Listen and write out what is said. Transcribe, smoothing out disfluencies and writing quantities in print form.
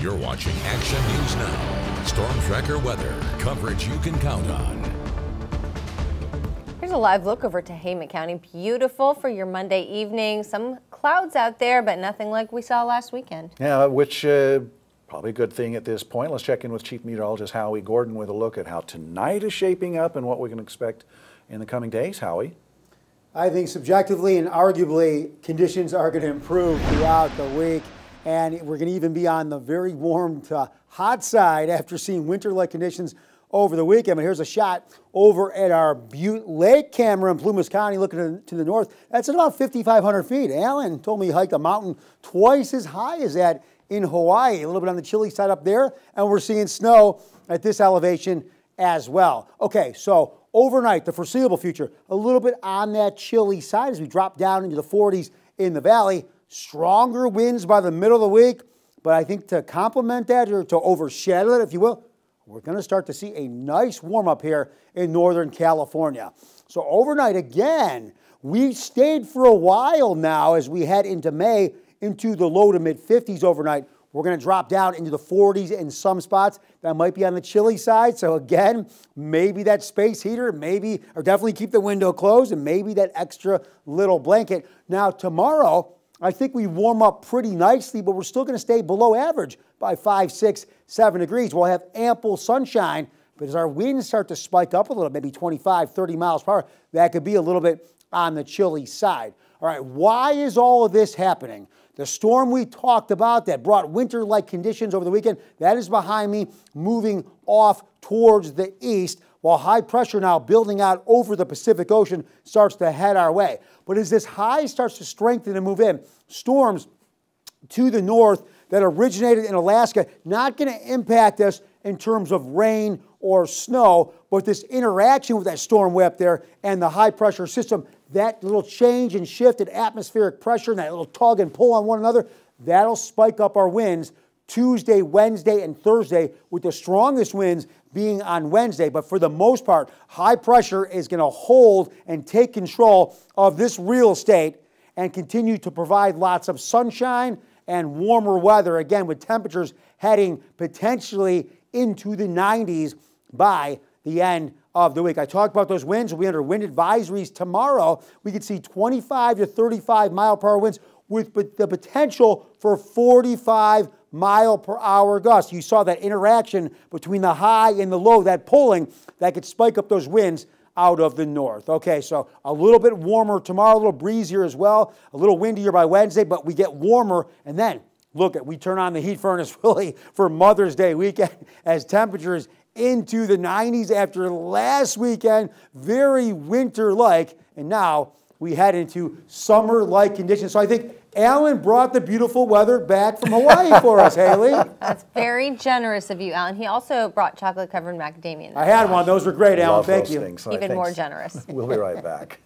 You're watching Action News Now. Storm Tracker weather. Coverage you can count on. Here's a live look over Tehama County. Beautiful for your Monday evening. Some clouds out there, but nothing like we saw last weekend. Yeah, which probably a good thing at this point. Let's check in with Chief Meteorologist Howie Gordon with a look at how tonight is shaping up and what we can expect in the coming days. Howie? I think subjectively and arguably conditions are going to improve throughout the week. And we're going to even be on the very warm to hot side after seeing winter-like conditions over the weekend. But here's a shot over at our Butte Lake camera in Plumas County looking to the north. That's at about 5,500 feet. Alan told me he hiked a mountain twice as high as that in Hawaii, a little bit on the chilly side up there. And we're seeing snow at this elevation as well. Okay, so overnight, the foreseeable future, a little bit on that chilly side as we drop down into the 40s in the valley. Stronger winds by the middle of the week, but I think to complement that or to overshadow it, if you will, we're going to start to see a nice warm-up here in Northern California. So overnight, again, we've stayed for a while now as we head into May into the low to mid-50s overnight. We're going to drop down into the 40s in some spots. That might be on the chilly side. So again, maybe that space heater, or definitely keep the window closed, and maybe that extra little blanket. Now tomorrow, I think we warm up pretty nicely, but we're still going to stay below average by 5, 6, 7 degrees. We'll have ample sunshine, but as our winds start to spike up a little, maybe 25, 30 miles per hour, that could be a little bit on the chilly side. All right, why is all of this happening? The storm we talked about that brought winter-like conditions over the weekend, that is behind me, moving off towards the east, while high pressure now building out over the Pacific Ocean starts to head our way. But as this high starts to strengthen and move in, storms to the north that originated in Alaska, not going to impact us in terms of rain or snow, but this interaction with that storm way up there and the high pressure system, that little change and shift in atmospheric pressure and that little tug and pull on one another, that'll spike up our winds Tuesday, Wednesday, and Thursday, with the strongest winds being on Wednesday. But for the most part, high pressure is going to hold and take control of this real estate and continue to provide lots of sunshine and warmer weather, again, with temperatures heading potentially into the 90s by the end of the week. I talked about those winds. We'll be under wind advisories tomorrow. We could see 25 to 35 mile per hour winds with the potential for 45 mile per hour gusts. You saw that interaction between the high and the low, that pulling, that could spike up those winds out of the north. Okay, so a little bit warmer tomorrow, a little breezier as well, a little windier by Wednesday, but we get warmer. And then, look, we turn on the heat furnace really for Mother's Day weekend as temperatures into the 90s after last weekend, very winter-like, and now we head into summer-like conditions. So I think Alan brought the beautiful weather back from Hawaii for us, Haley. That's very generous of you, Alan. He also brought chocolate-covered macadamia. I had one. Those were great, Alan. Thank you. Even more generous. We'll be right back.